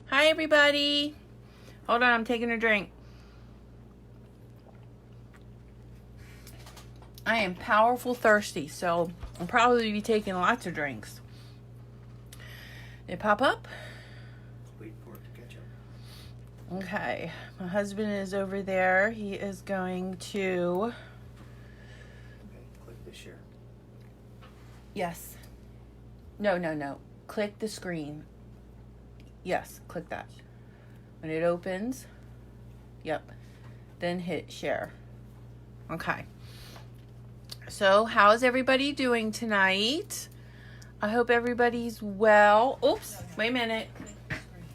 Hi, everybody. Hold on, I'm taking a drink. I am powerful thirsty, so I'll probably be taking lots of drinks. Did it pop up? Wait for it to catch up. Okay, my husband is over there. He is going to... Okay, click the share. Yes. No. Click the screen. Yes, click that. When it opens, yep. Then hit share. Okay. So, how's everybody doing tonight? I hope everybody's well. Oops, wait a minute. Click the screen.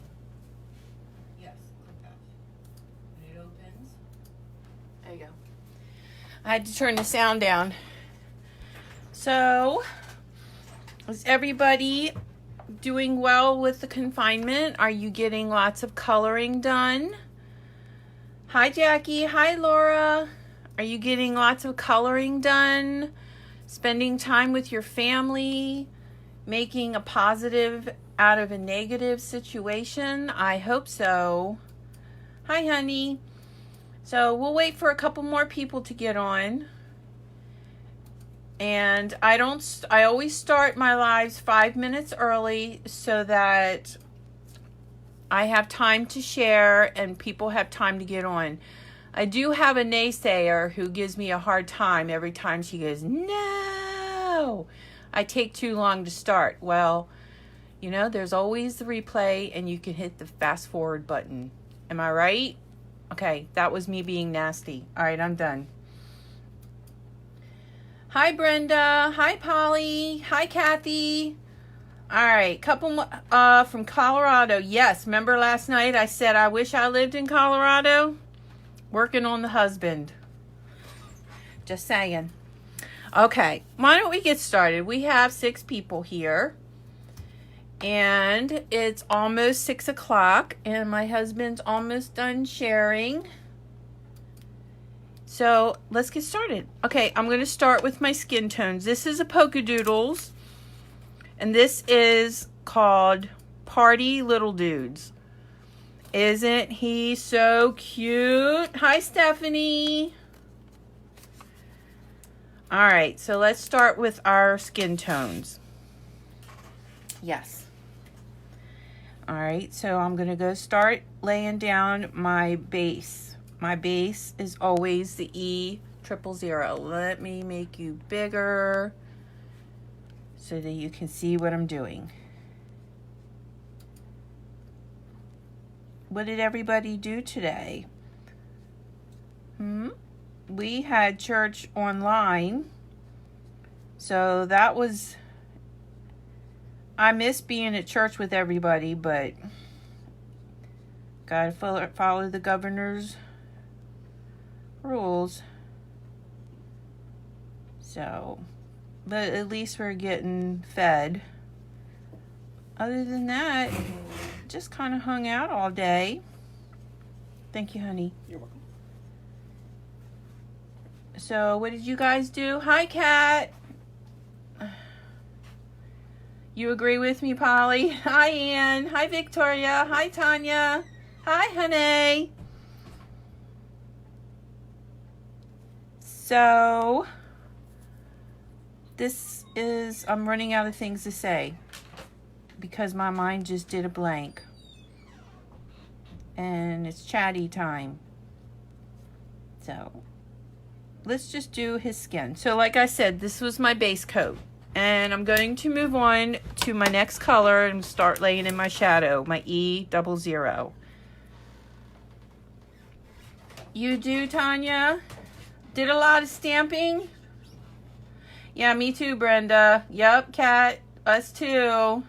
Yes, click that. When it opens, there you go. I had to turn the sound down. So, is everybody doing well with the confinement? Are you getting lots of coloring done? Hi, Jackie. Hi, Laura. Are you getting lots of coloring done? Spending time with your family? Making a positive out of a negative situation? I hope so. Hi, honey. So we'll wait for a couple more people to get on. And I always start my lives 5 minutes early so that I have time to share and people have time to get on. I do have a naysayer who gives me a hard time every time she goes, no, I take too long to start. Well, there's always the replay and you can hit the fast forward button. Am I right? Okay, that was me being nasty. All right, I'm done. Hi, Brenda. Hi, Polly. Hi, Kathy. All right, couple from Colorado. Yes, remember last night I said I wish I lived in Colorado? Working on the husband. Just saying. Okay, why don't we get started? We have 6 people here. And it's almost 6 o'clock. And my husband's almost done sharing. So let's get started. Okay, I'm going to start with my skin tones. This is a Polkadoodles. And this is called Party Little Dudes. Isn't he so cute? Hi, Stephanie. All right, so let's start with our skin tones. Yes. All right, so I'm going to go start laying down my base. My base is always the E000. Let me make you bigger so that you can see what I'm doing. What did everybody do today? We had church online. So that was... I miss being at church with everybody, but gotta follow the governor's rules. So, but at least we're getting fed. Other than that, just kind of hung out all day. Thank you, honey. You're welcome. So, what did you guys do? Hi, Kat. You agree with me, Polly? Hi, Ann. Hi, Victoria. Hi, Tanya. Hi, honey. So, I'm running out of things to say because my mind just did a blank. And it's chatty time. So, let's just do his skin. So, like I said, this was my base coat. And I'm going to move on to my next color and start laying in my shadow, my E00. You do, Tanya? Did a lot of stamping? Yeah, me too, Brenda. Yep, Kat. Us too.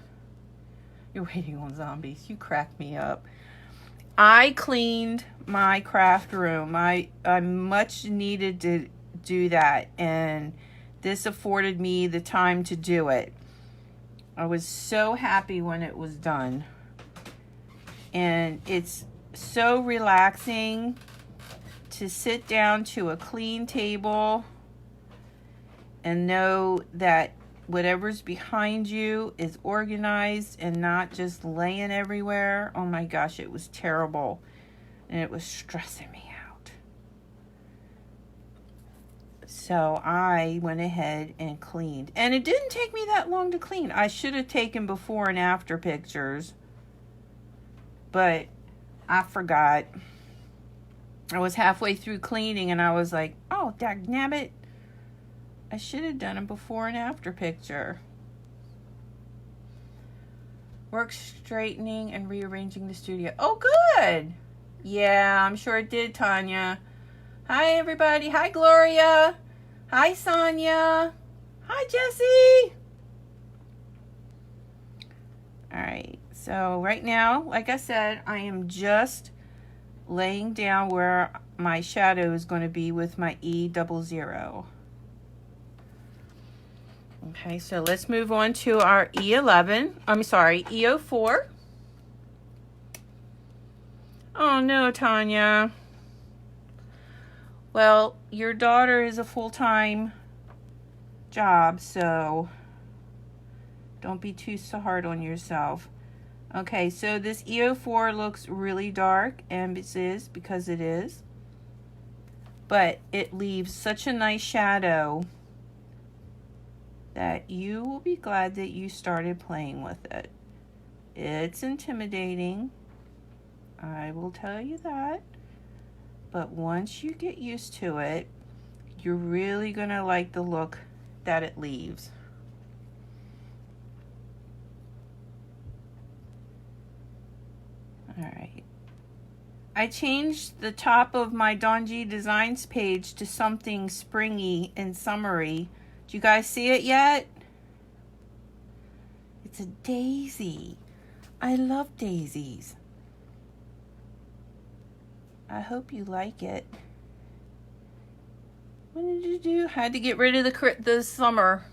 You're waiting on zombies. You crack me up. I cleaned my craft room. I much needed to do that, and this afforded me the time to do it. I was so happy when it was done. And it's so relaxing to sit down to a clean table and know that whatever's behind you is organized and not just laying everywhere. Oh my gosh, it was terrible. And it was stressing me out. So I went ahead and cleaned. And it didn't take me that long to clean. I should have taken before and after pictures. But I forgot. I was halfway through cleaning and I was like, oh, dagnabbit. I should have done a before and after picture. Work straightening and rearranging the studio. Oh, good. Yeah, I'm sure it did, Tanya. Hi, everybody. Hi, Gloria. Hi, Sonia. Hi, Jessie. All right. So right now, like I said, I am just laying down where my shadow is going to be with my E00. Okay, so let's move on to our E11. I'm sorry, E04. Oh no, Tanya. Well, your daughter is a full-time job, so don't be too so hard on yourself. Okay, so this E04 looks really dark, and it is because it is. But it leaves such a nice shadow that you will be glad that you started playing with it. It's intimidating, I will tell you that. But once you get used to it, you're really gonna like the look that it leaves. All right. I changed the top of my Donji Designs page to something springy and summery. Do you guys see it yet? It's a daisy. I love daisies. I hope you like it. What did you do? Had to get rid of the summer.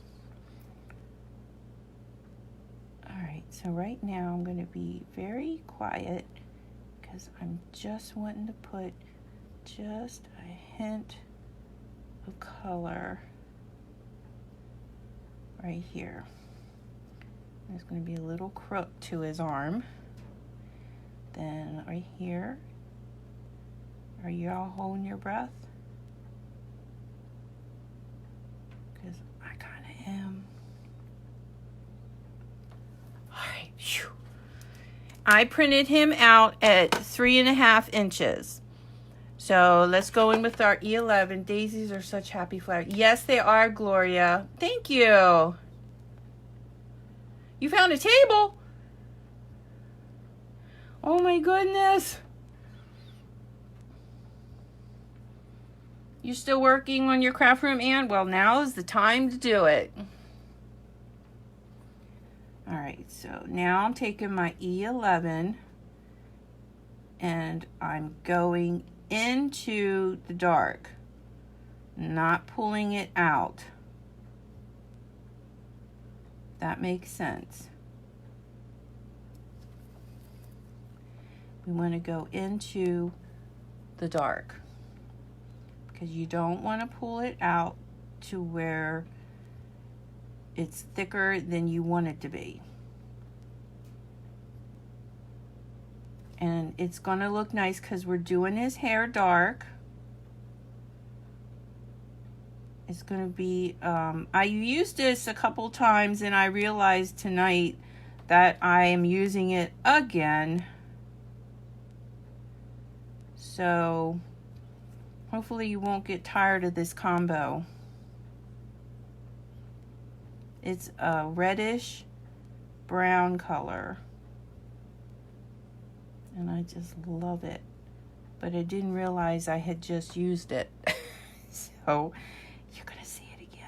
All right, so right now I'm going to be very quiet because I'm just wanting to put just a hint of color right here. There's going to be a little crook to his arm. Then right here. Are you all holding your breath? Because I kind of am. All right. Whew. I printed him out at 3.5 inches. So let's go in with our E11. Daisies are such happy flowers. Yes, they are, Gloria. Thank you. You found a table? Oh my goodness. You still working on your craft room, Ann? Well, now is the time to do it. All right, so now I'm taking my E11 and I'm going into the dark, not pulling it out. That makes sense. We want to go into the dark because you don't want to pull it out to where it's thicker than you want it to be. And it's going to look nice because we're doing his hair dark. It's going to be, I used this a couple times and I realized tonight that I am using it again. So hopefully you won't get tired of this combo. It's a reddish brown color. And I just love it. But I didn't realize I had just used it. So you're going to see it again.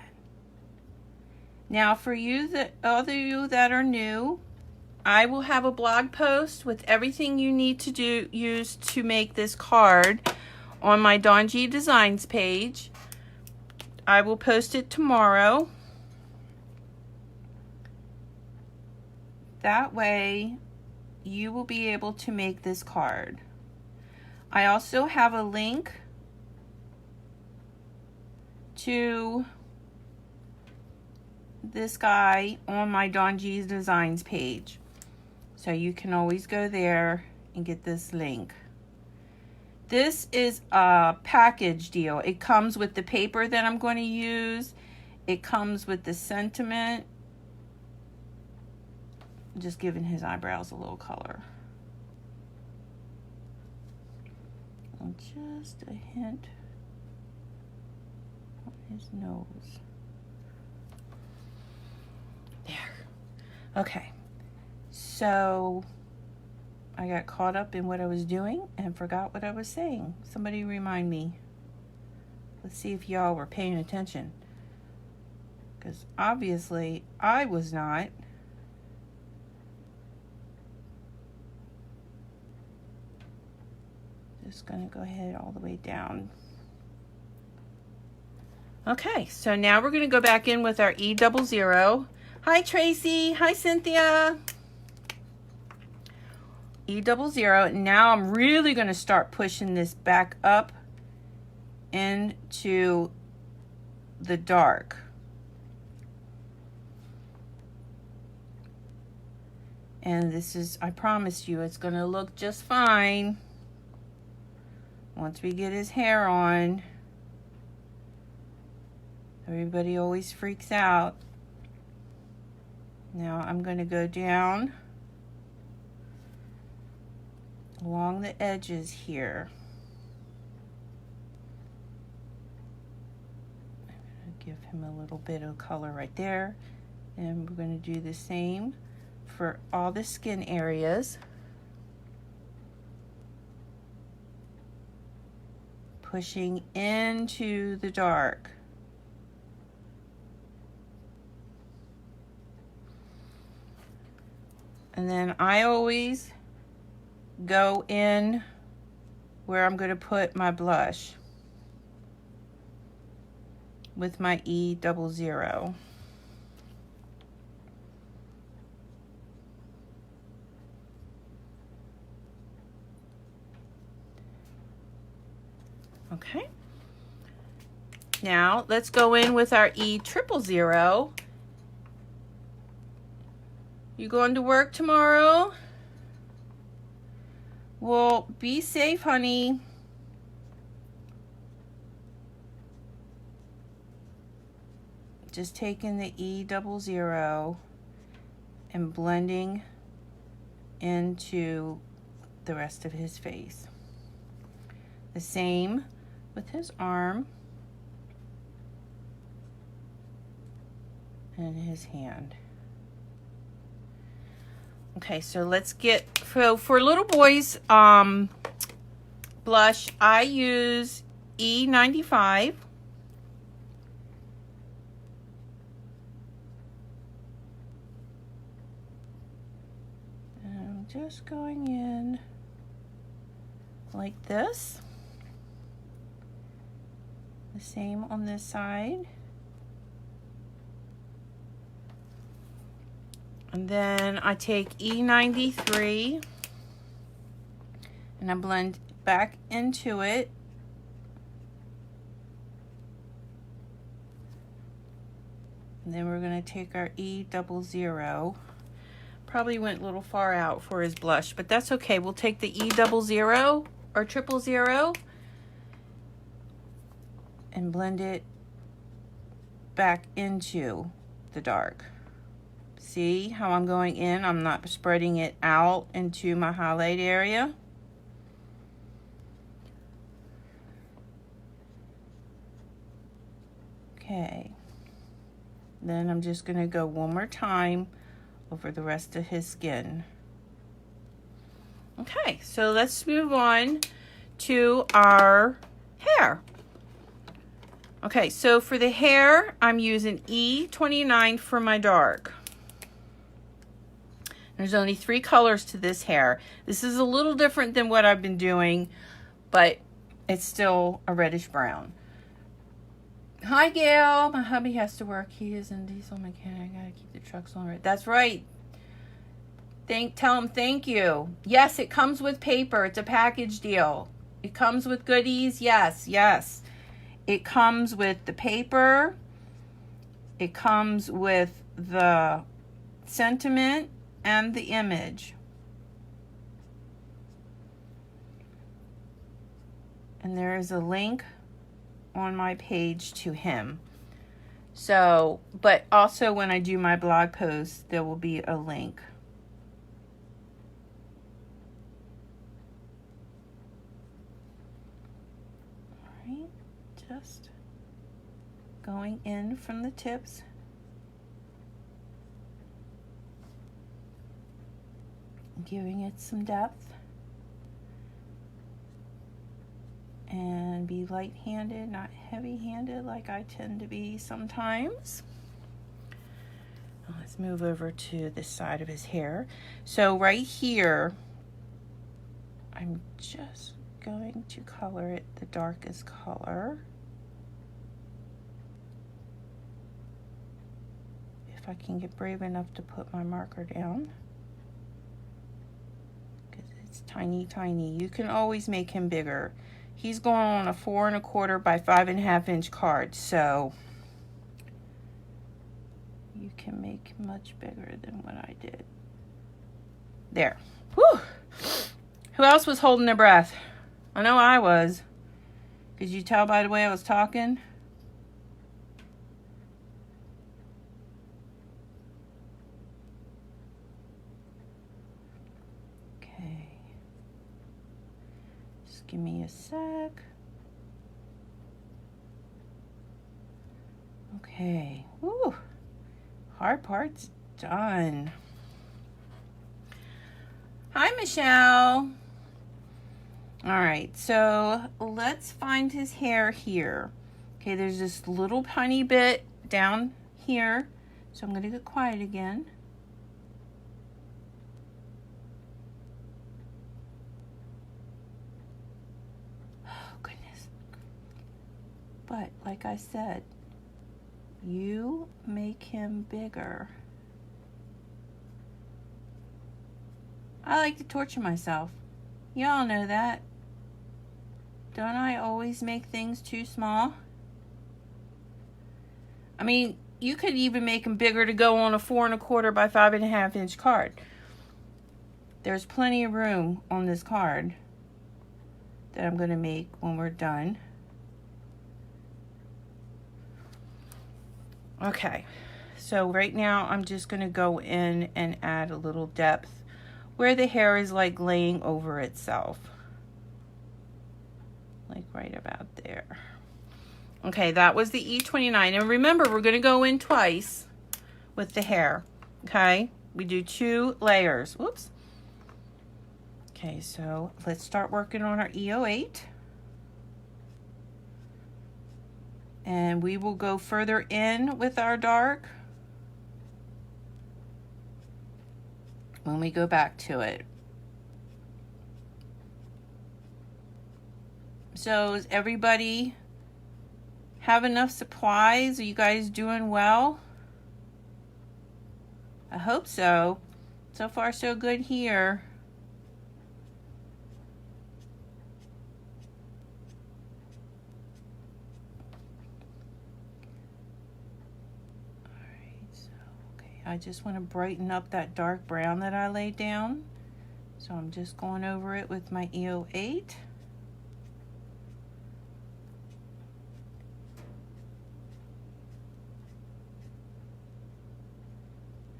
Now for you, the other you that are new, I will have a blog post with everything you need to use to make this card on my Donji Designs page. I will post it tomorrow. That way you will be able to make this card. I also have a link to this guy on my Dawn G's Designs page. So you can always go there and get this link. This is a package deal. It comes with the paper that I'm going to use. It comes with the sentiment. Just giving his eyebrows a little color. And just a hint on his nose. There. Okay. So I got caught up in what I was doing and forgot what I was saying. Somebody remind me. Let's see if y'all were paying attention. Because obviously I was not. Just going to go ahead all the way down. Okay, so now we're going to go back in with our E00. Hi Tracy, hi Cynthia. E00. Now I'm really going to start pushing this back up into the dark. And this is, I promise you, it's going to look just fine once we get his hair on. Everybody always freaks out. Now I'm going to go down along the edges here. I'm going to give him a little bit of color right there. And we're going to do the same for all the skin areas. Pushing into the dark. And then I always go in where I'm going to put my blush with my E00. Okay. Now let's go in with our E000. You going to work tomorrow? Well, be safe, honey. Just taking the E00 and blending into the rest of his face. The same with his arm and his hand. Okay, so let's get, so for little boys blush, I use E95. And I'm just going in like this. The same on this side. And then I take E93 and I blend back into it. And then we're going to take our E00. Probably went a little far out for his blush, but that's okay. We'll take the E00 or 000 and blend it back into the dark. See how I'm going in? I'm not spreading it out into my highlight area. Okay. Then I'm just going to go one more time over the rest of his skin. Okay, so let's move on to our hair. Okay, so for the hair, I'm using E29 for my dark. There's only 3 colors to this hair. This is a little different than what I've been doing, but it's still a reddish brown. Hi, Gail. My hubby has to work. He is in diesel mechanic. I gotta keep the trucks on. That's right. Tell him thank you. Yes, it comes with paper. It's a package deal. It comes with goodies. Yes, yes. It comes with the paper. It comes with the sentiment and the image. And there is a link on my page to him. So, but also when I do my blog post, there will be a link. All right, just going in from the tips. Giving it some depth. And be light-handed, not heavy-handed like I tend to be sometimes. Let's move over to this side of his hair. So right here, I'm just going to color it the darkest color. If I can get brave enough to put my marker down. Because it's tiny, tiny. You can always make him bigger. He's going on a 4 1/4 by 5 1/2 inch card, so you can make much bigger than what I did. There. Whew. Who else was holding their breath? I know I was. Could you tell by the way I was talking? Give me a sec. Okay. Woo. Hard part's done. Hi, Michelle. All right, so let's find his hair here. Okay, there's this little tiny bit down here. So I'm going to get quiet again. But like I said, you make him bigger. I like to torture myself. Y'all know that. Don't I always make things too small? I mean, you could even make him bigger to go on a 4 1/4 by 5 1/2 inch card. There's plenty of room on this card that I'm going to make when we're done. Okay, so right now I'm just going to go in and add a little depth where the hair is like laying over itself. Like right about there. Okay, that was the E29. And remember, we're going to go in twice with the hair. Okay, we do 2 layers. Whoops. Okay, so let's start working on our E08. And we will go further in with our dark when we go back to it. So does everybody have enough supplies? Are you guys doing well? I hope so. So far so good here. I just want to brighten up that dark brown that I laid down. So I'm just going over it with my E08.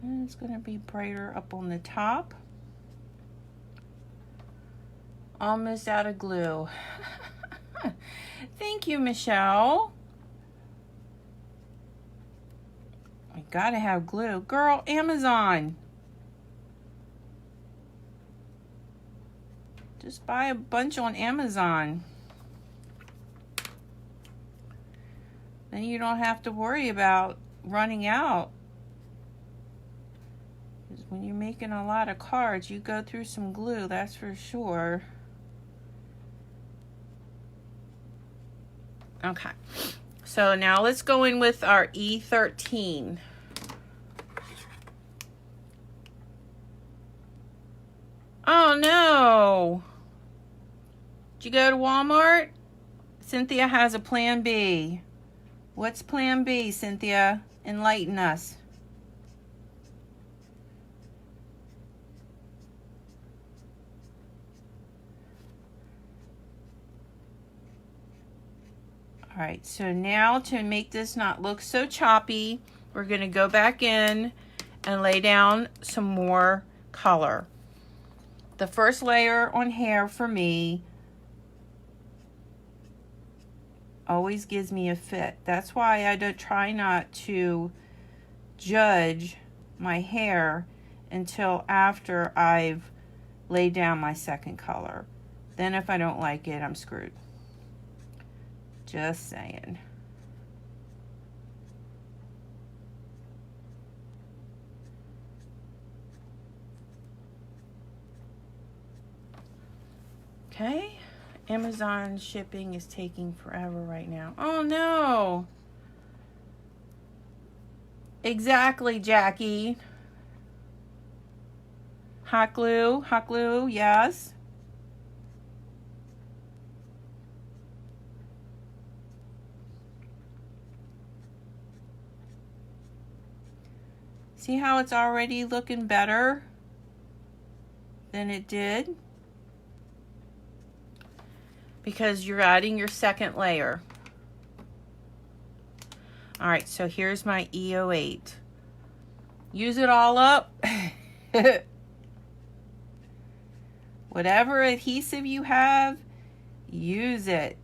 And it's going to be brighter up on the top. Almost out of glue. Thank you, Michelle. I gotta have glue. Girl, Amazon. Just buy a bunch on Amazon. Then you don't have to worry about running out. Because when you're making a lot of cards, you go through some glue, that's for sure. Okay. So now let's go in with our E13. Oh no! Did you go to Walmart? Cynthia has a plan B. What's plan B, Cynthia? Enlighten us. All right, so now to make this not look so choppy, we're going to go back in and lay down some more color. The first layer on hair for me always gives me a fit. That's why I don't try not to judge my hair until after I've laid down my second color. Then if I don't like it, I'm screwed. Just saying. Okay, Amazon shipping is taking forever right now. Oh no. Exactly, Jackie. Hot glue, yes. See how it's already looking better than it did? Because you're adding your second layer. All right, so here's my E08. Use it all up. Whatever adhesive you have, use it.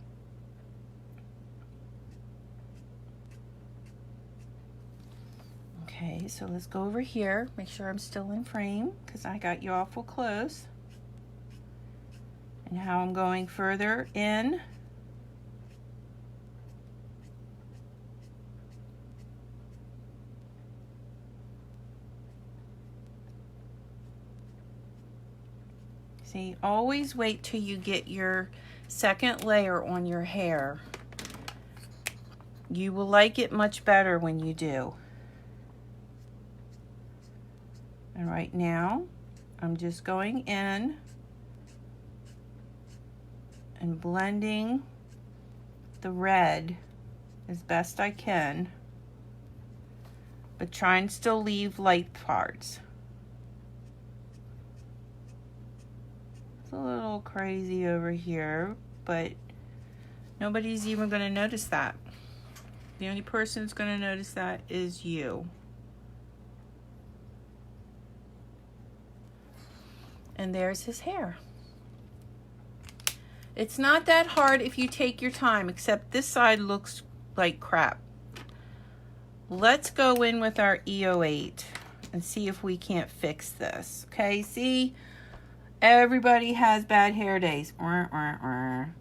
Okay, so let's go over here. Make sure I'm still in frame because I got you awful close. And how I'm going further in. See, always wait till you get your second layer on your hair. You will like it much better when you do. And right now, I'm just going in and blending the red as best I can, but try and still leave light parts. It's a little crazy over here, but nobody's even going to notice that. The only person that's going to notice that is you. And there's his hair. It's not that hard if you take your time, except this side looks like crap. Let's go in with our E08 and see if we can't fix this. Okay, see? Everybody has bad hair days. Let's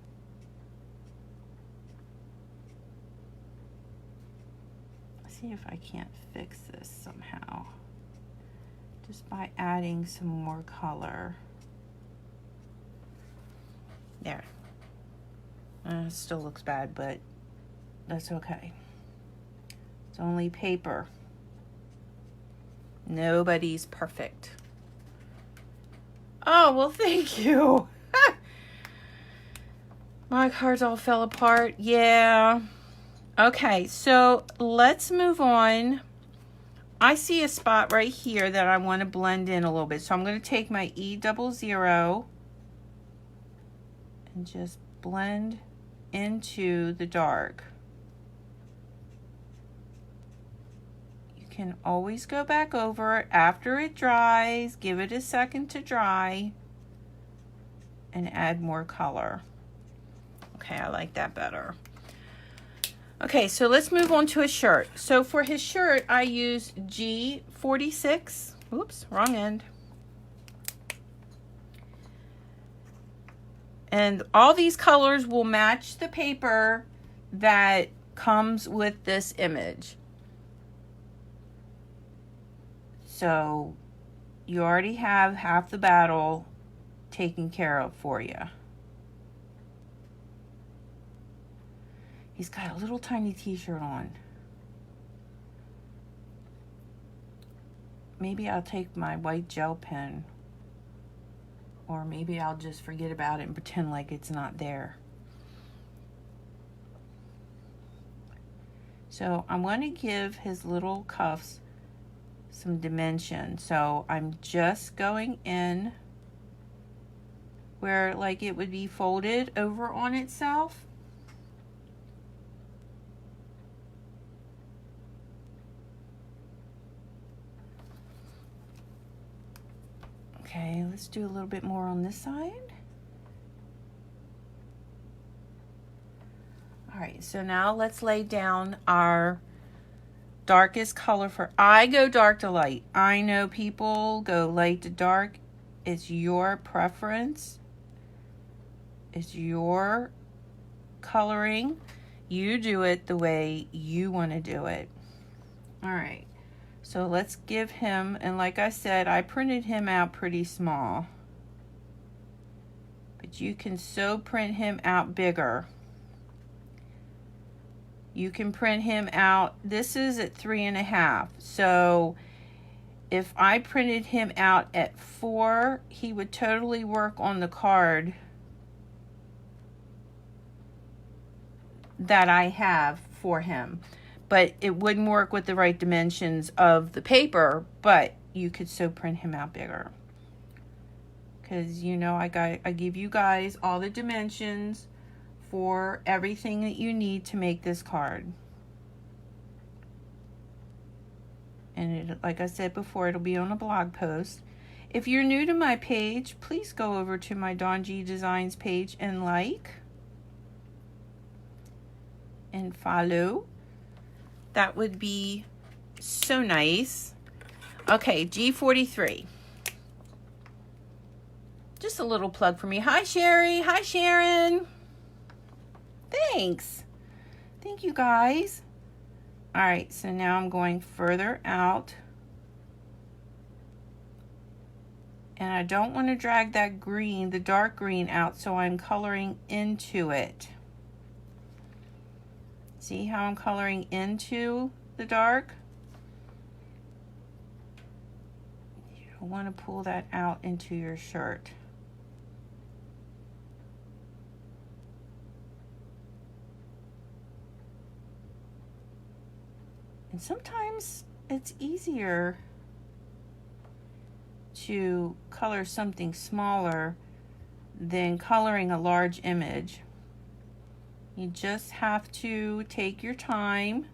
see if I can't fix this somehow. Just by adding some more color. There. Still looks bad, but that's okay. It's only paper. Nobody's perfect. Oh, well, thank you. My cards all fell apart. Yeah. Okay, so let's move on. I see a spot right here that I want to blend in a little bit. So I'm going to take my E00 and just blend into the dark. You can always go back over it after it dries. Give it a second to dry and add more color. Okay, I like that better. Okay, so let's move on to his shirt. So for his shirt, I used G46. Oops, wrong end. And all these colors will match the paper that comes with this image. So you already have half the battle taken care of for you. He's got a little tiny t-shirt on. Maybe I'll take my white gel pen, or maybe I'll just forget about it and pretend like it's not there. So I want to give his little cuffs some dimension. So I'm just going in where like it would be folded over on itself. Okay, let's do a little bit more on this side. All right, so now let's lay down our darkest color for, I go dark to light. I know people go light to dark. It's your preference. It's your coloring. You do it the way you want to do it. All right, so let's give him, and like I said, I printed him out pretty small. But you can so print him out bigger. You can print him out, this is at 3.5. So if I printed him out at 4, he would totally work on the card that I have for him. But it wouldn't work with the right dimensions of the paper, but you could so print him out bigger. Because, you know, I give you guys all the dimensions for everything that you need to make this card. And it, like I said before, it'll be on a blog post. If you're new to my page, please go over to my Dawn G Designs page and like and follow. That would be so nice. Okay, G43. Just a little plug for me. Hi, Sherry. Hi, Sharon. Thanks. Thank you, guys. All right, so now I'm going further out. And I don't want to drag that green, the dark green out, so I'm coloring into it. See how I'm coloring into the dark? You don't want to pull that out into your shirt. And sometimes it's easier to color something smaller than coloring a large image. You just have to take your time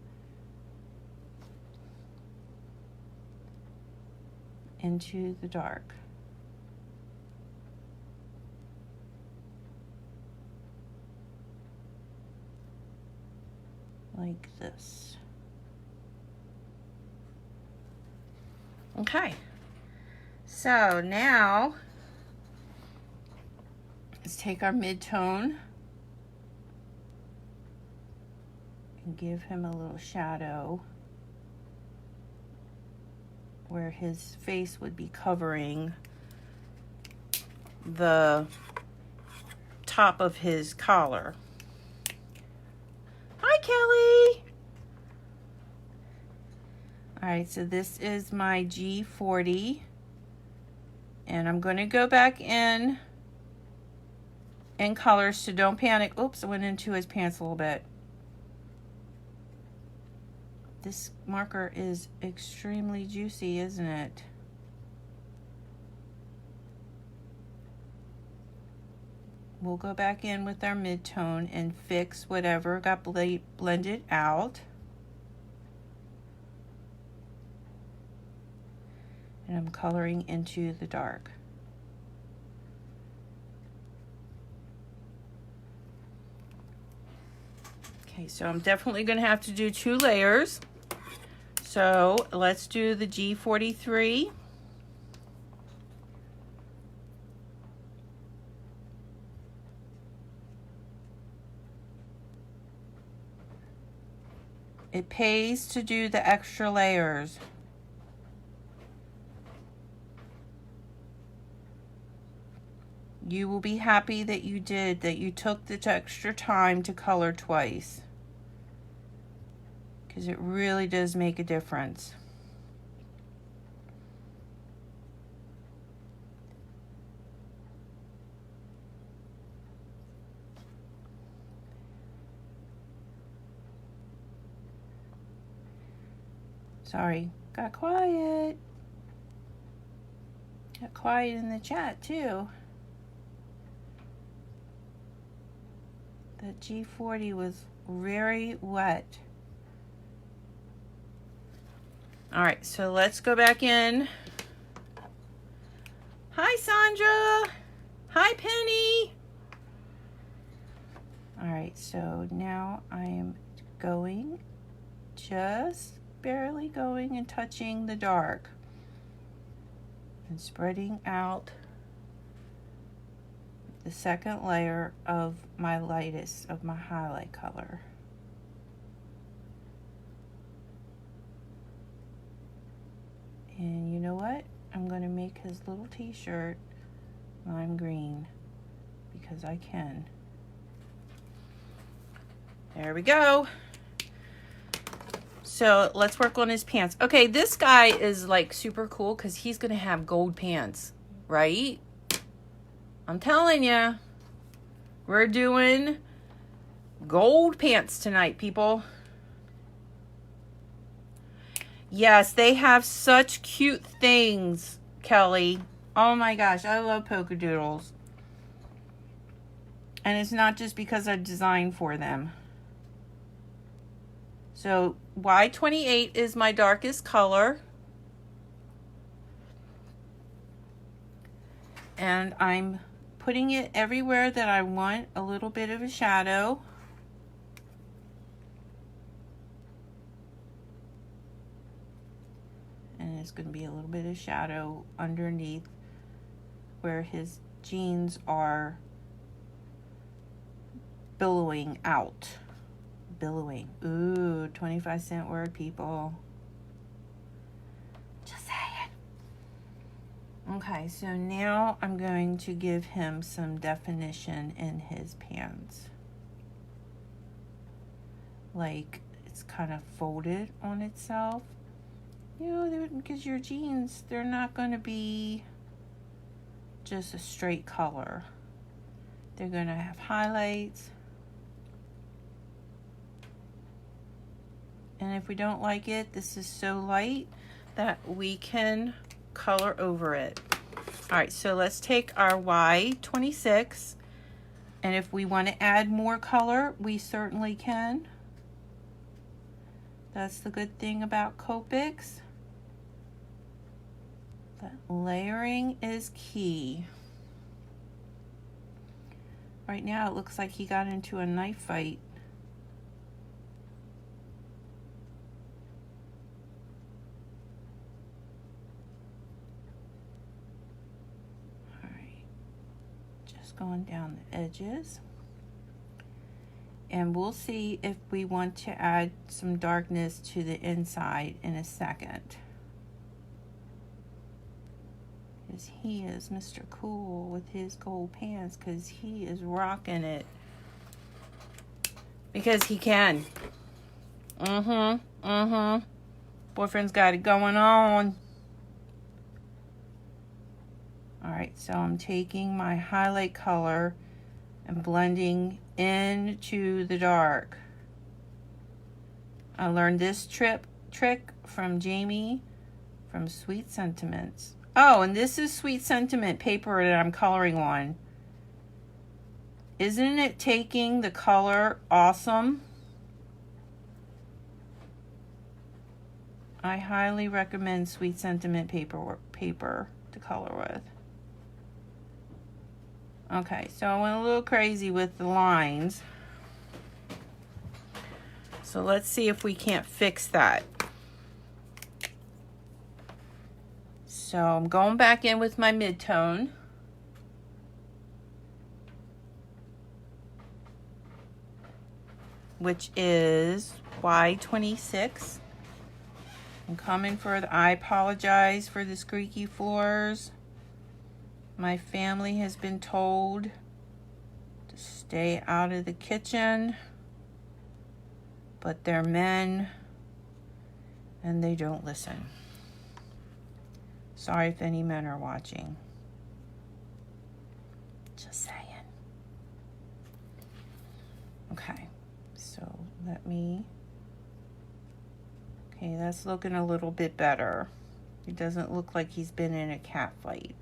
into the dark. Like this. Okay, so now let's take our mid-tone and give him a little shadow where his face would be covering the top of his collar. Hi, Kelly. All right, so this is my G40, and I'm going to go back in colors, so don't panic. Oops, I went into his pants a little bit. This marker is extremely juicy, isn't it? We'll go back in with our mid-tone and fix whatever got blended out. And I'm coloring into the dark. Okay, so I'm definitely going to have to do 2 layers. So let's do the G43. It pays to do the extra layers. You will be happy that you did, that you took the extra time to color twice. Because it really does make a difference. sorry. Got quiet. Got quiet in the chat too. The G40 was very wet. All right, so let's go back in. Hi, Sandra. Hi, Penny. All right, so now I am going, just barely going and touching the dark and spreading out the second layer of my lightest, of my highlight color. And you know what? I'm going to make his little t-shirt lime green because I can. There we go. So let's work on his pants. Okay, this guy is like super cool because he's going to have gold pants, right? I'm telling you. We're doing gold pants tonight, people. Yes, they have such cute things, Kelly. Oh my gosh, I love Polkadoodles. And it's not just because I designed for them. So Y28 is my darkest color. And I'm putting it everywhere that I want a little bit of a shadow. And it's going to be a little bit of shadow underneath where his jeans are billowing out. Billowing. Ooh, 25-cent word, people. Just saying. Okay, so now I'm going to give him some definition in his pants. Like, it's kind of folded on itself. You know, because your jeans, they're not going to be just a straight color. They're going to have highlights. And if we don't like it, this is so light that we can color over it. All right, so let's take our Y26. And if we want to add more color, we certainly can. That's the good thing about Copics. That layering is key. Right now it looks like he got into a knife fight. All right, just going down the edges. And we'll see if we want to add some darkness to the inside in a second. Because he is Mr. Cool with his gold pants, because he is rocking it. Because he can. Boyfriend's got it going on. Alright, so I'm taking my highlight color and blending into the dark. I learned this trick from Jamie from Sweet Sentiments. Oh, and this is Sweet Sentiment paper that I'm coloring on. Isn't it taking the color awesome? I highly recommend Sweet Sentiment paper to color with. Okay, so I went a little crazy with the lines. So let's see if we can't fix that. So I'm going back in with my mid-tone. Which is Y26. I'm coming for the, I apologize for the squeaky floors. My family has been told to stay out of the kitchen, but they're men and they don't listen. Sorry if any men are watching. Just saying. Okay, so let me, Okay, that's looking a little bit better. It doesn't look like he's been in a cat fight.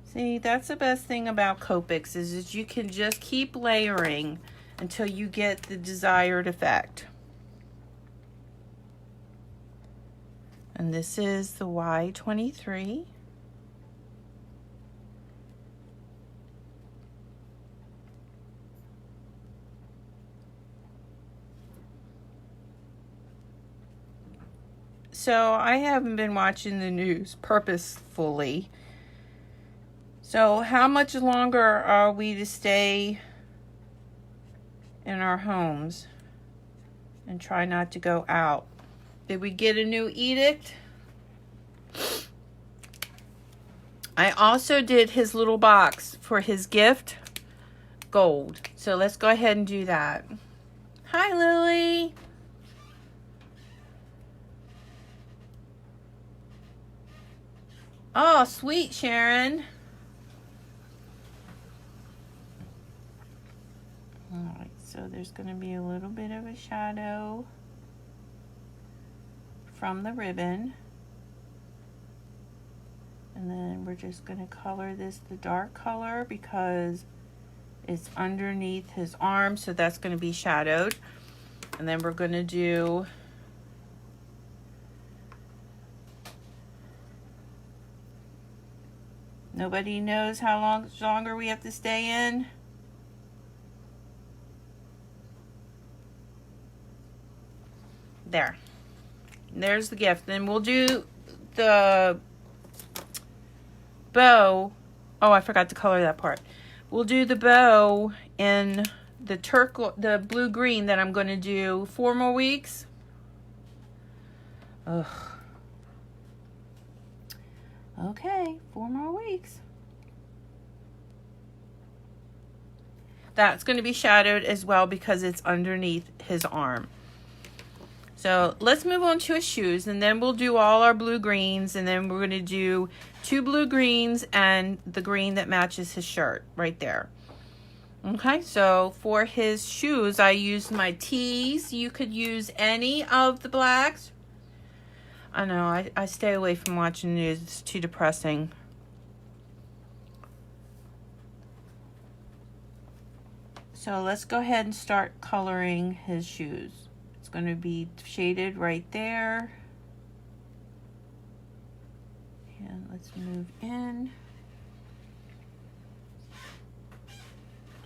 See, that's the best thing about Copics is that you can just keep layering until you get the desired effect. And this is the Y23. So I haven't been watching the news purposefully. So how much longer are we to stay in our homes and try not to go out? Did we get a new edict? I also did his little box for his gift, gold. So let's go ahead and do that. Hi, Lily. Oh, sweet, Sharon. Alright, so there's going to be a little bit of a shadow from the ribbon. And then we're just going to color this the dark color because it's underneath his arm, so that's going to be shadowed. And then we're going to do nobody knows how long longer we have to stay in. There. There's the gift. Then we'll do the bow. Oh, I forgot to color that part. We'll do the bow in the blue green that I'm going to do 4 more weeks. Ugh. Okay, 4 more weeks. That's going to be shadowed as well because it's underneath his arm. So let's move on to his shoes, and then we'll do all our blue greens, and then we're going to do 2 blue greens and the green that matches his shirt right there. Okay, so for his shoes, I used my tees. You could use any of the blacks. I know, I stay away from watching the news. It's too depressing. So let's go ahead and start coloring his shoes. It's going to be shaded right there. And let's move in.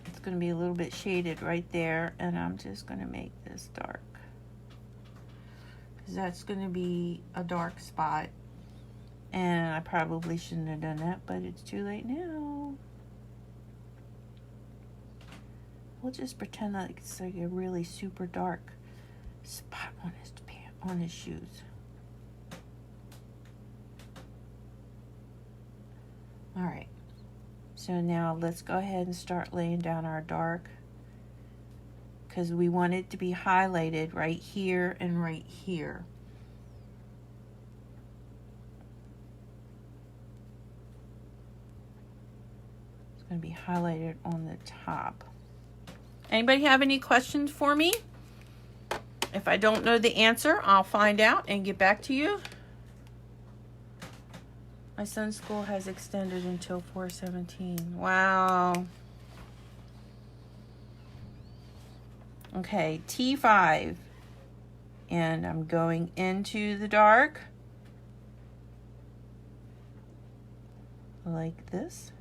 It's going to be a little bit shaded right there, and I'm just going to make this dark. Because that's going to be a dark spot. And I probably shouldn't have done that, but it's too late now. We'll just pretend like it's like a really super dark spot on his shoes. All right. So now let's go ahead and start laying down our dark, because we want it to be highlighted right here and right here. It's going to be highlighted on the top. Anybody have any questions for me? If I don't know the answer, I'll find out and get back to you. My son's school has extended until 4/17. Wow. Okay, T5. And I'm going into the dark. Like this.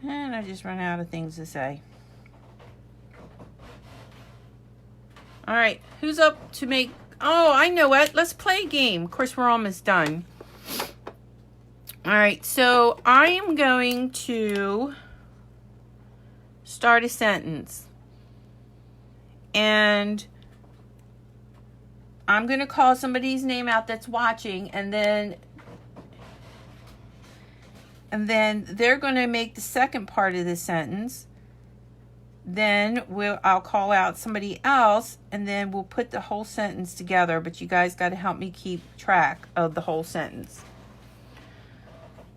And I just run out of things to say. All right, who's up to make... Oh, I know what. Let's play a game. Of course, we're almost done. All right, so I am going to start a sentence. And I'm going to call somebody's name out that's watching, and then they're going to make the second part of the sentence. then I'll call out somebody else, and then we'll put the whole sentence together. But you guys got to help me keep track of the whole sentence.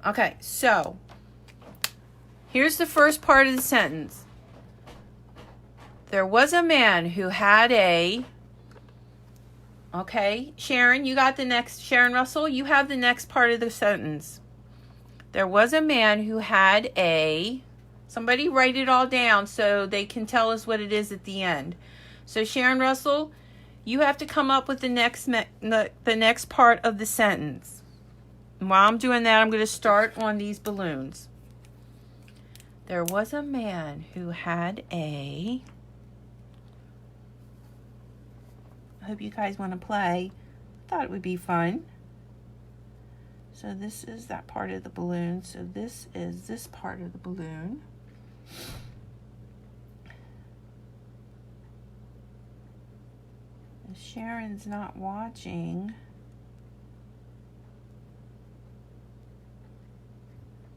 Okay, so here's the first part of the sentence. There was a man who had a... Okay, Sharon, you got the next... Sharon Russell, you have the next part of the sentence. There was a man who had a... Somebody write it all down so they can tell us what it is at the end. So Sharon Russell, you have to come up with the next part of the sentence. And while I'm doing that, I'm going to start on these balloons. There was a man who had a... I hope you guys want to play. I thought it would be fun. So this is that part of the balloon. So this is this part of the balloon. If Sharon's not watching,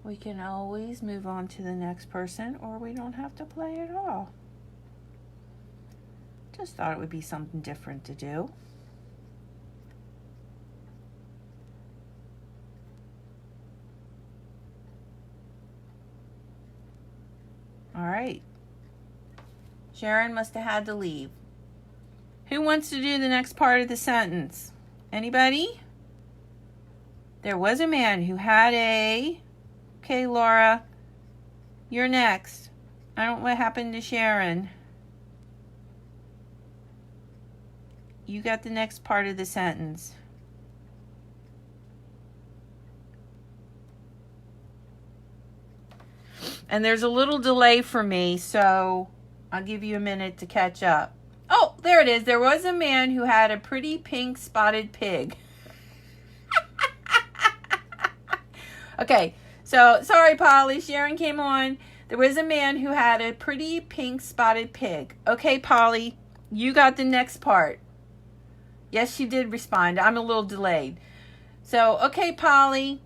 we can always move on to the next person, or we don't have to play at all. Just thought it would be something different to do. All right. Sharon must have had to leave. Who wants to do the next part of the sentence? Anybody? There was a man who had a... Okay, Laura, you're next. I don't know what happened to Sharon. You got the next part of the sentence. And there's a little delay for me, so I'll give you a minute to catch up. Oh, there it is. There was a man who had a pretty pink spotted pig. Okay, so sorry, Polly. Sharon came on. There was a man who had a pretty pink spotted pig. Okay, Polly, you got the next part. Yes, she did respond. I'm a little delayed. So, okay, Polly.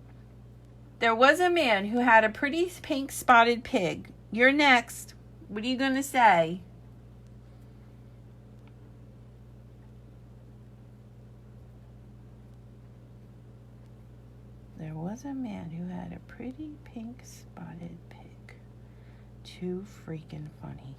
There was a man who had a pretty pink spotted pig. You're next. What are you going to say? There was a man who had a pretty pink spotted pig. Too freaking funny.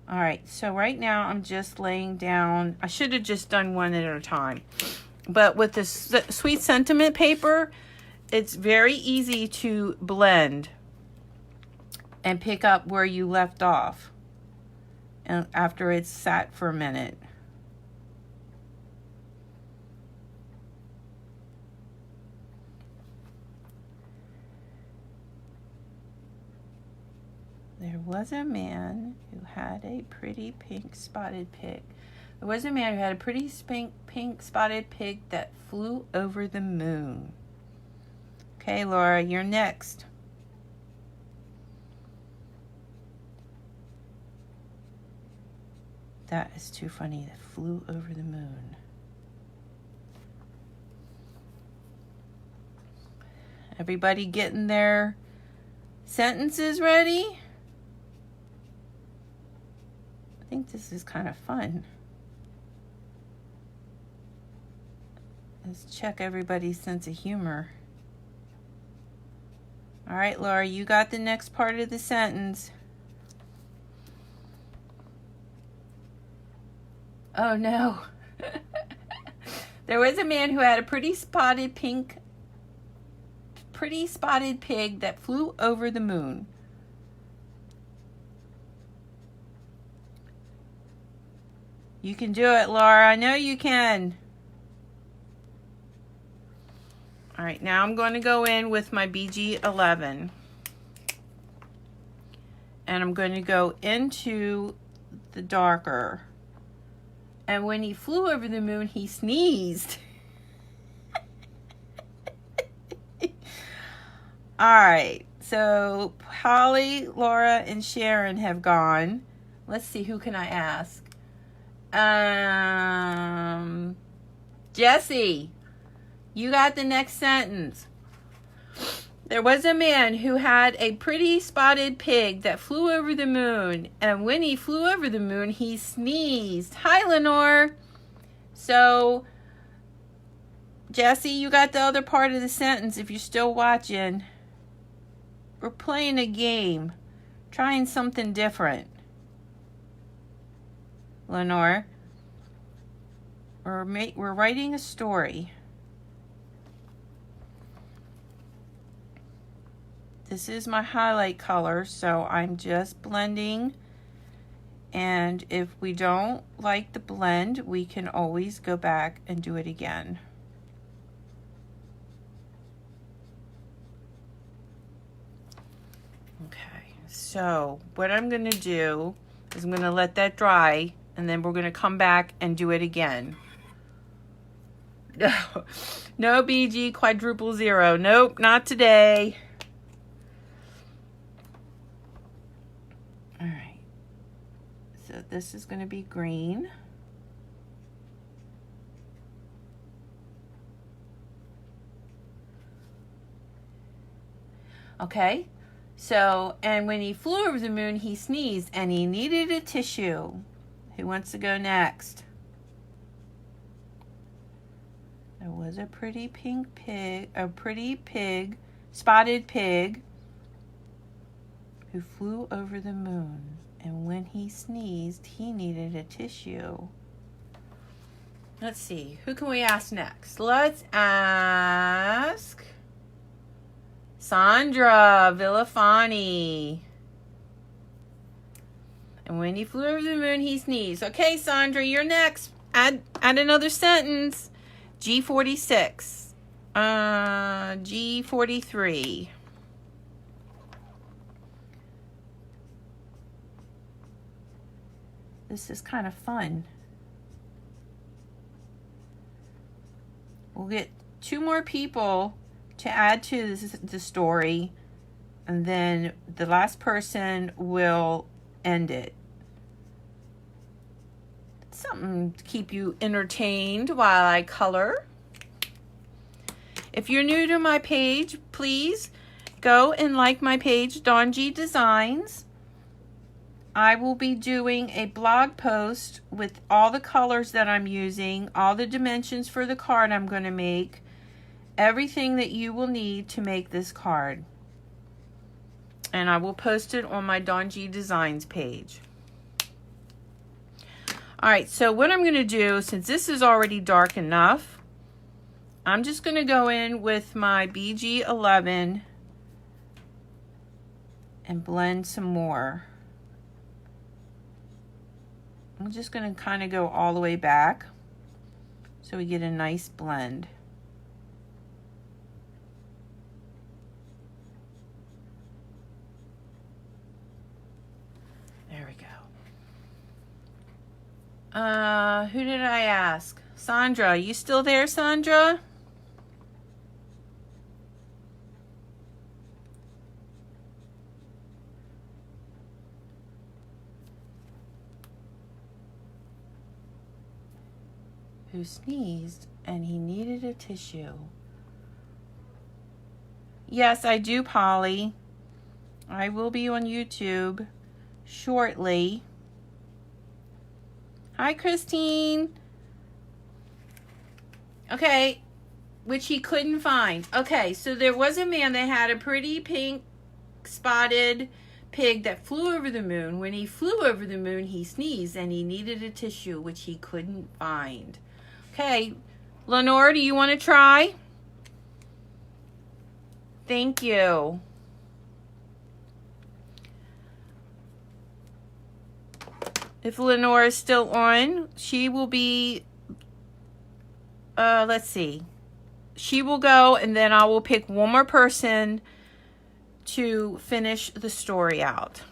All right, so right now I'm just laying down. I should have just done one at a time. But with this sweet sentiment paper, it's very easy to blend and pick up where you left off and after it's sat for a minute. There was a man who had a pretty pink spotted pig. There was a man who had a pretty pink spotted pig that flew over the moon. Okay, Laura, you're next. That is too funny. That flew over the moon. Everybody getting their sentences ready? I think this is kind of fun. Let's check everybody's sense of humor. All right, Laura, you got the next part of the sentence. Oh, no. There was a man who had a pretty spotted pig that flew over the moon. You can do it, Laura. I know you can. All right, now I'm going to go in with my BG11. And I'm going to go into the darker. And when he flew over the moon, he sneezed. All right, so Holly, Laura, and Sharon have gone. Let's see, who can I ask? Jessie. You got the next sentence. There was a man who had a pretty spotted pig that flew over the moon. And when he flew over the moon, he sneezed. Hi, Lenore. So, Jesse, you got the other part of the sentence if you're still watching. We're playing a game. Trying something different. Lenore. We're writing a story. This is my highlight color, so I'm just blending. And if we don't like the blend, we can always go back and do it again. Okay, so what I'm going to do is I'm going to let that dry, and then we're going to come back and do it again. No BG quadruple zero. Nope, not today. All right. So this is going to be green. Okay. So, and when he flew over the moon, he sneezed and he needed a tissue. Who wants to go next? There was a pretty spotted pig who flew over the moon. And when he sneezed, he needed a tissue. Let's see, who can we ask next? Let's ask Sandra Villafani. And when he flew over the moon, he sneezed. Okay, Sandra, you're next. Add another sentence. G46. G43. This is kind of fun. We'll get 2 more people to add to the story, and then the last person will end it. Something to keep you entertained while I color. If you're new to my page, please go and like my page, Dawn G Designs. I will be doing a blog post with all the colors that I'm using, all the dimensions for the card I'm going to make, everything that you will need to make this card. And I will post it on my Dawn G Designs page. All right, so what I'm going to do, since this is already dark enough, I'm just going to go in with my BG11 and blend some more. I'm just going to kind of go all the way back so we get a nice blend. There we go. Who did I ask? Sandra, you still there, Sandra? Who sneezed and he needed a tissue. Yes, I do, Polly. I will be on YouTube shortly. Hi, Christine. Okay, which he couldn't find. Okay, so there was a man that had a pretty pink spotted pig that flew over the moon. When he flew over the moon, he sneezed and he needed a tissue, which he couldn't find. Okay, Lenore, do you want to try? Thank you. If Lenore is still on, she will be, let's see. She will go, and then I will pick one more person to finish the story out.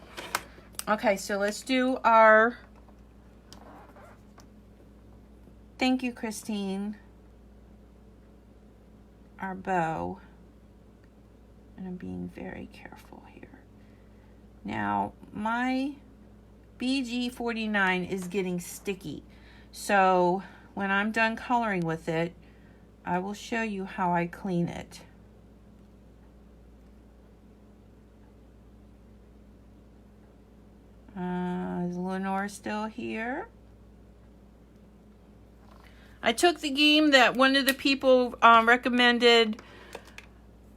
Okay, so let's do our... Thank you, Christine. Our bow. And I'm being very careful here. Now, my BG49 is getting sticky. So, when I'm done coloring with it, I will show you how I clean it. Is Lenore still here? I took the game that one of the people recommended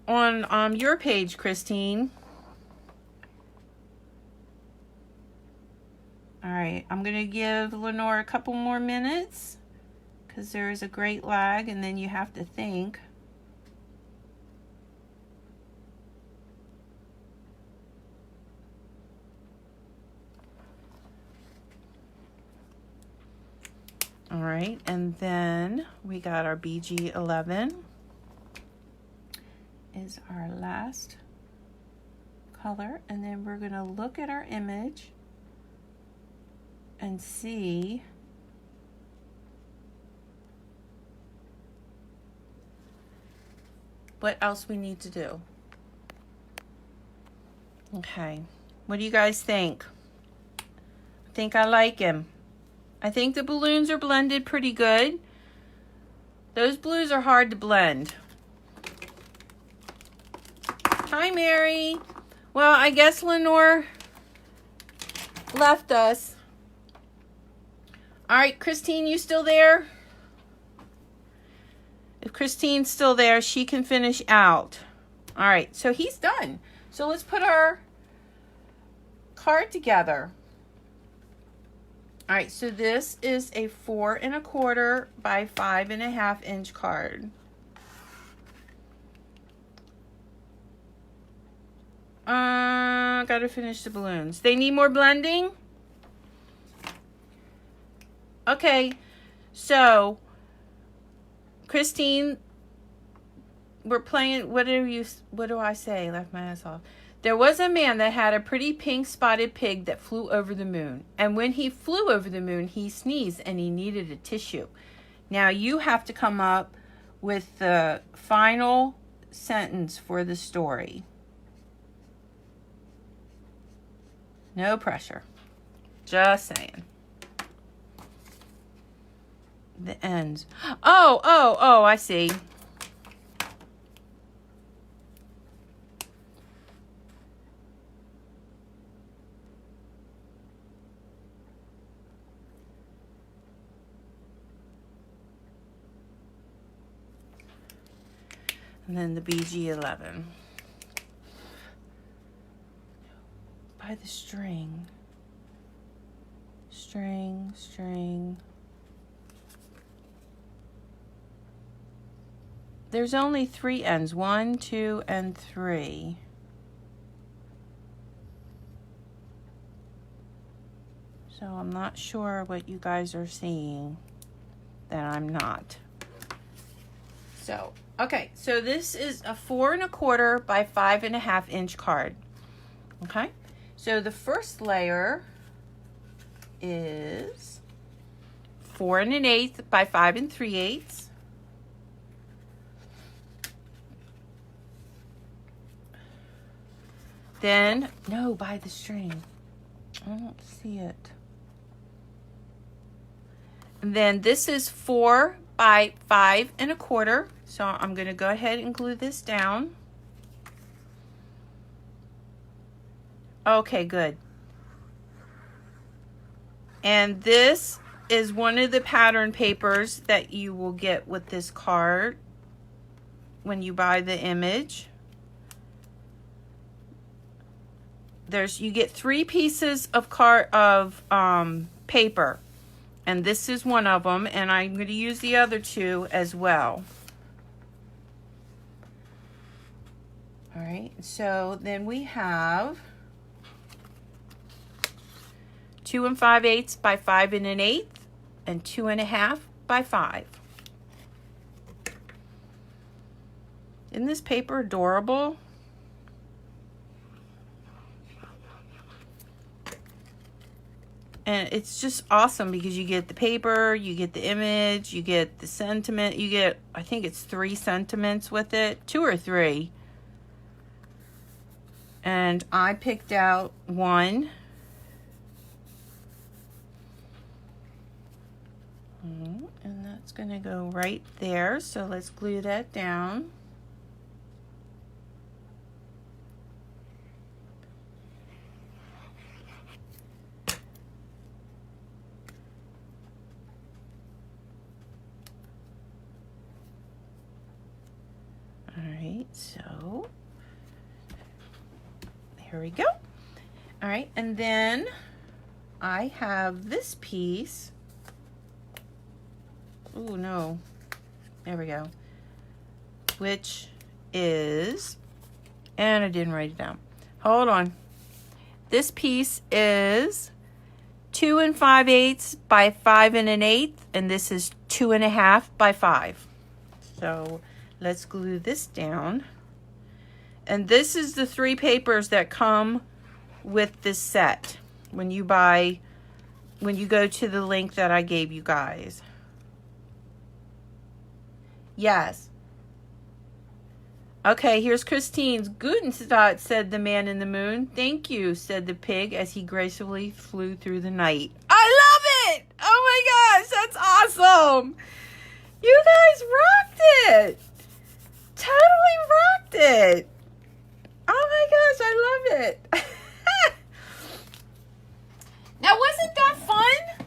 on your page, Christine. All right, I'm going to give Lenore a couple more minutes because there is a great lag and then you have to think. All right, and then we got our BG11 is our last color, and then we're going to look at our image and see what else we need to do. Okay, what do you guys think? I think I like him. I think the balloons are blended pretty good. Those blues are hard to blend. Hi, Mary. Well, I guess Lenore left us. All right, Christine, you still there? If Christine's still there, she can finish out. All right, so he's done. So let's put our card together. All right, so this is a 4 1/4 by 5 1/2 inch card. Gotta finish the balloons. They need more blending? Okay, so Christine, we're playing, what do I say? Left my ass off. There was a man that had a pretty pink spotted pig that flew over the moon. And when he flew over the moon, he sneezed and he needed a tissue. Now you have to come up with the final sentence for the story. No pressure. Just saying. The ends. Oh, I see. And then the BG11. By the string. String. There's only 3 ends. 1, 2, and 3. So I'm not sure what you guys are seeing that I'm not. So, okay, so this is a 4 1/4 by 5 1/2 inch card. Okay, so the first layer is 4 1/8 by 5 3/8. Then, no, by the string. I don't see it. And then this is 4 by 5 1/4. So I'm going to go ahead and glue this down. Okay, good. And this is one of the pattern papers that you will get with this card when you buy the image. You get 3 pieces of paper, and this is one of them, and I'm going to use the other 2 as well. All right, so then we have 2 5/8 by 5 1/8 and 2 1/2 by 5. Isn't this paper adorable? And it's just awesome because you get the paper, you get the image, you get the sentiment, you get, I think it's 3 sentiments with it, 2 or 3. And I picked out one. And that's going to go right there. So let's glue that down. All right, so there we go. All right, and then I have this piece. Oh no, there we go. Which is, and I didn't write it down. Hold on. This piece is 2 5/8 by 5 1/8, and this is 2 1/2 by 5. So let's glue this down. And this is the 3 papers that come with this set when you go to the link that I gave you guys. Yes. Okay, here's Christine's. Gutenstadt, said the man in the moon. Thank you, said the pig as he gracefully flew through the night. I love it! Oh my gosh, that's awesome! You guys rocked it! Totally rocked it! Oh my gosh, I love it! Now, wasn't that fun?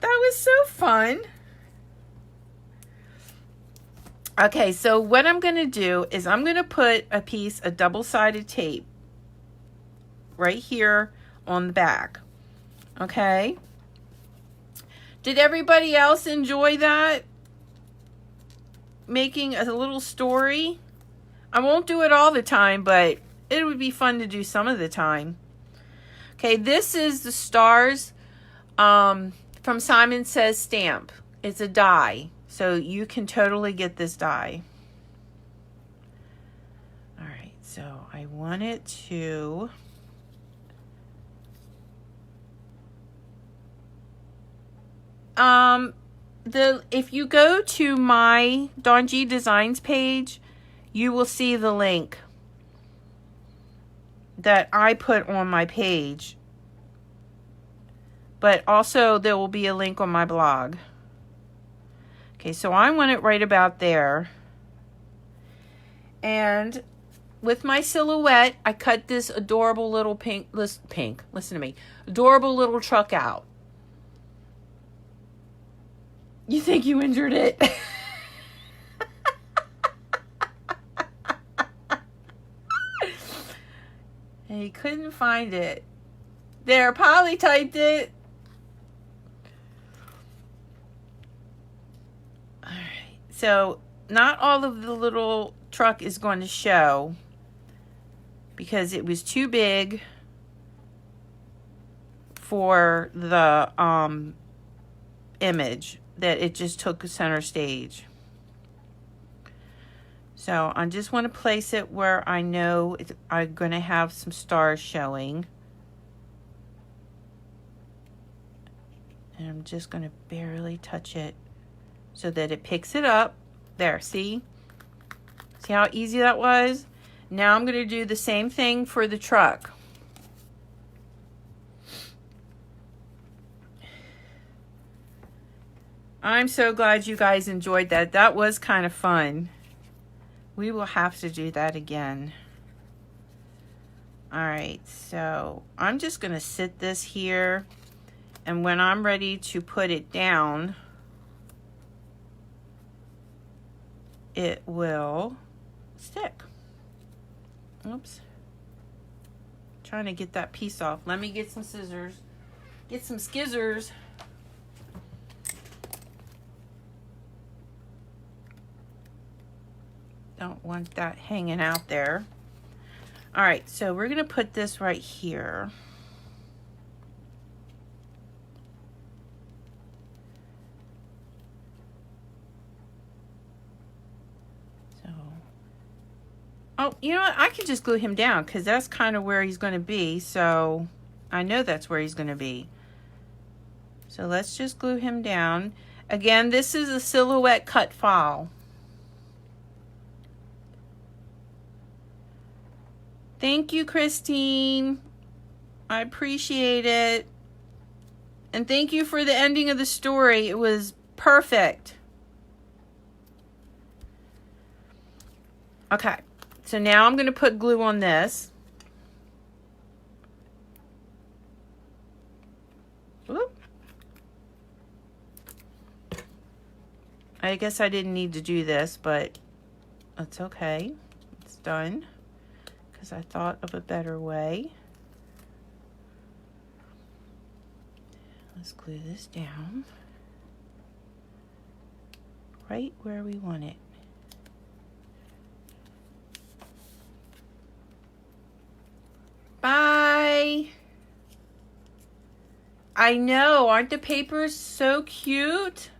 That was so fun. Okay, so what I'm going to do is I'm going to put a piece of double-sided tape right here on the back. Okay? Did everybody else enjoy that? Making a little story? I won't do it all the time, but it would be fun to do some of the time. Okay, this is the stars from Simon Says stamp. It's a die. So you can totally get this die. All right, so I want it to... if you go to my Dawn G Designs page, you will see the link that I put on my page. But also there will be a link on my blog. Okay, so I want it right about there. And with my silhouette, I cut this adorable little listen to me, adorable little truck out. You think you injured it? And he couldn't find it. There, Polly typed it. Alright, so not all of the little truck is going to show because it was too big for the image that it just took center stage. So I just want to place it where I know I'm going to have some stars showing. And I'm just going to barely touch it so that it picks it up. There, see? See how easy that was? Now I'm going to do the same thing for the truck. I'm so glad you guys enjoyed that. That was kind of fun. We will have to do that again. All right, so I'm just going to sit this here. And when I'm ready to put it down, it will stick. Oops. Trying to get that piece off. Let me get some scissors. Get some skizzers. Don't want that hanging out there. All right, so we're going to put this right here. So, oh, you know what? I can just glue him down because that's kind of where he's going to be. So I know that's where he's going to be. So let's just glue him down. Again, this is a silhouette cut file. Thank you, Christine. I appreciate it. And thank you for the ending of the story. It was perfect. Okay. So now I'm going to put glue on this. Whoop. I guess I didn't need to do this, but that's okay. It's done because I thought of a better way. Let's glue this down right where we want it. Bye. I know, aren't the papers so cute?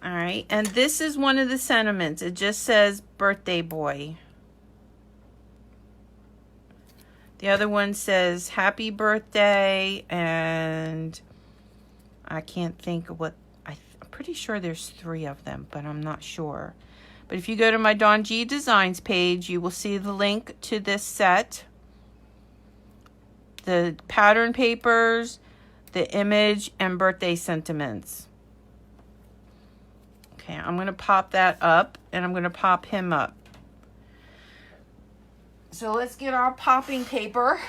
All right, and this is one of the sentiments. It just says birthday boy. The other one says happy birthday, and I can't think of what, I'm pretty sure there's 3 of them, but I'm not sure. But if you go to my Dawn G Designs page, you will see the link to this set. The pattern papers, the image, and birthday sentiments. Okay, I'm going to pop that up, and I'm going to pop him up. So let's get our popping paper.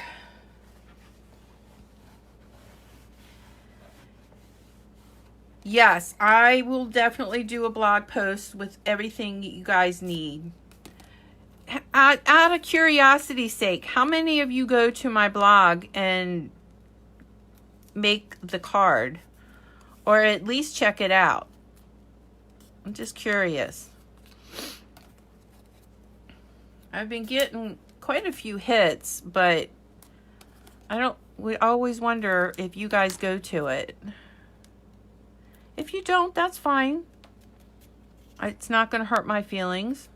Yes, I will definitely do a blog post with everything you guys need. Out of curiosity's sake, how many of you go to my blog and make the card? Or at least check it out? I'm just curious. I've been getting quite a few hits, but we always wonder if you guys go to it. If you don't, that's fine. It's not going to hurt my feelings.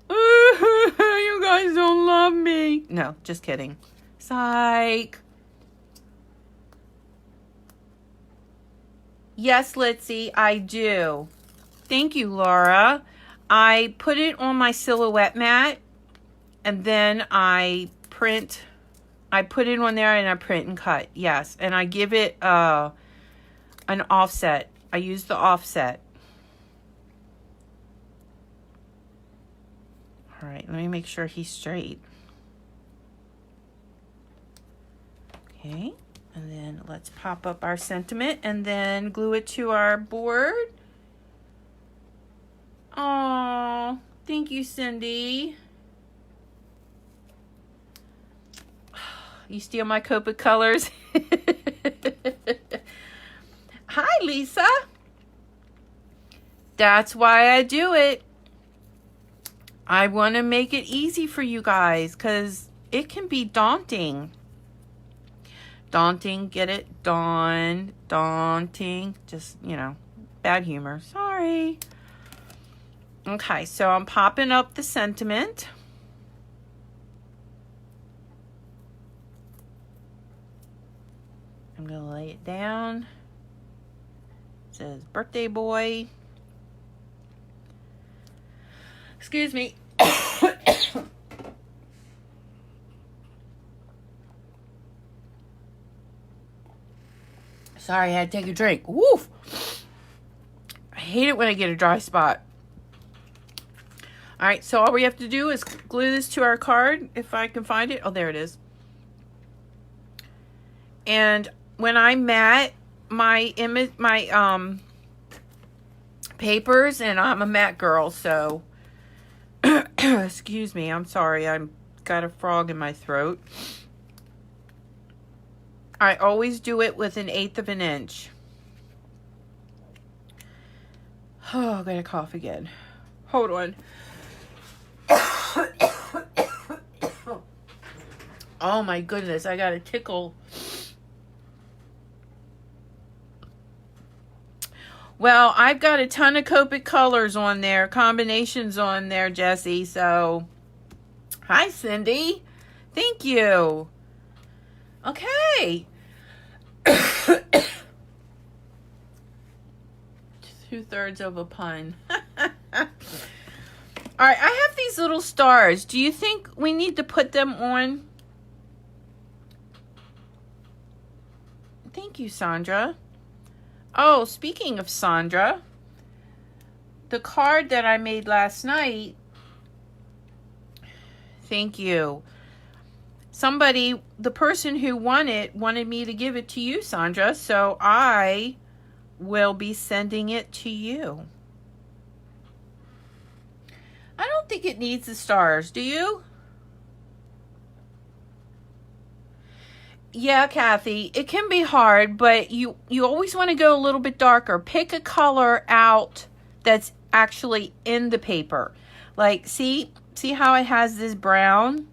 You guys don't love me. No, just kidding. Psych. Yes, Litzy, I do. Thank you, Laura. I put it on my silhouette mat, and then I put it on there and I print and cut. Yes, and I give it an offset. I use the offset. All right, let me make sure he's straight. Okay, and then let's pop up our sentiment and then glue it to our board. Oh, thank you, Cindy. You steal my Copic colors. Hi, Lisa. That's why I do it. I want to make it easy for you guys because it can be daunting. Daunting, get it? Daunting. Just, bad humor. Sorry. Okay, so I'm popping up the sentiment. I'm going to lay it down. It says birthday boy. Excuse me. Sorry, I had to take a drink. Woof. I hate it when I get a dry spot. All right, so all we have to do is glue this to our card, if I can find it. Oh, there it is. And when I mat my papers, and I'm a mat girl, so excuse me, I'm sorry, I've got a frog in my throat. I always do it with 1/8 of an inch. Oh, I'm gonna cough again. Hold on. Oh my goodness, I got a tickle. Well, I've got a ton of Copic colors on there, combinations on there, Jessie. So, hi, Cindy. Thank you. Okay. 2/3 of a pun. All right, I have these little stars. Do you think we need to put them on? Thank you, Sandra. Oh, speaking of Sandra, the card that I made last night, thank you. Somebody, the person who won it, wanted me to give it to you, Sandra, so I will be sending it to you. I don't think it needs the stars, do you? Yeah, Kathy, it can be hard, but you always want to go a little bit darker. Pick a color out that's actually in the paper. Like, see how it has this brown?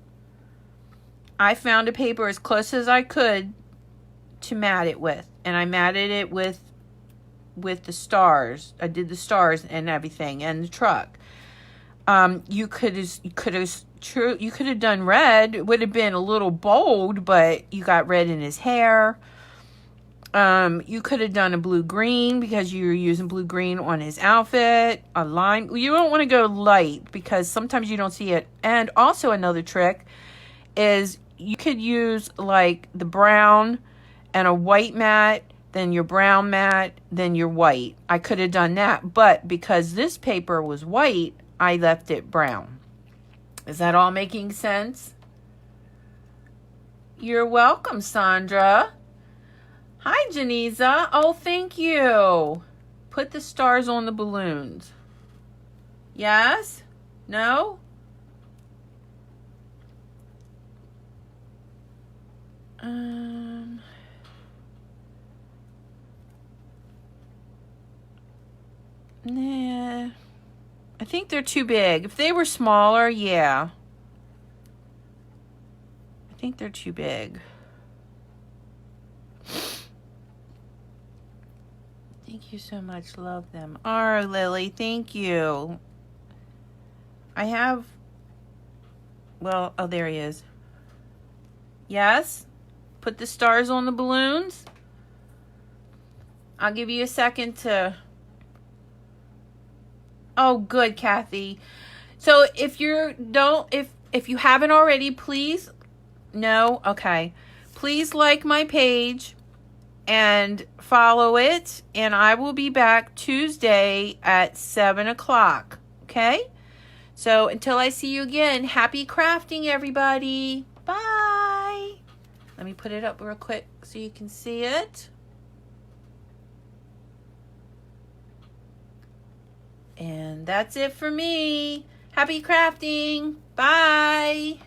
I found a paper as close as I could to mat it with, and I matted it with the stars. I did the stars and everything, and the truck. You could have done red. It would have been a little bold, but you got red in his hair. You could have done a blue-green because you were using blue-green on his outfit. A lime. You don't want to go light because sometimes you don't see it. And also another trick is you could use like the brown and a white mat, then your brown mat, then your white. I could have done that, but because this paper was white, I left it brown. Is that all making sense? You're welcome, Sandra. Hi, Janiza. Oh, thank you. Put the stars on the balloons. Yes? No? Nah. I think they're too big. If they were smaller, yeah. I think they're too big. Thank you so much. Love them. All right, Lily. Thank you. I have... Well, oh, there he is. Yes? Put the stars on the balloons. I'll give you a second to... Oh, good, Kathy. So if you haven't already, please... No? Okay. Please like my page and follow it. And I will be back Tuesday at 7 o'clock. Okay? So until I see you again, happy crafting, everybody. Bye. Let me put it up real quick so you can see it. And that's it for me. Happy crafting. Bye.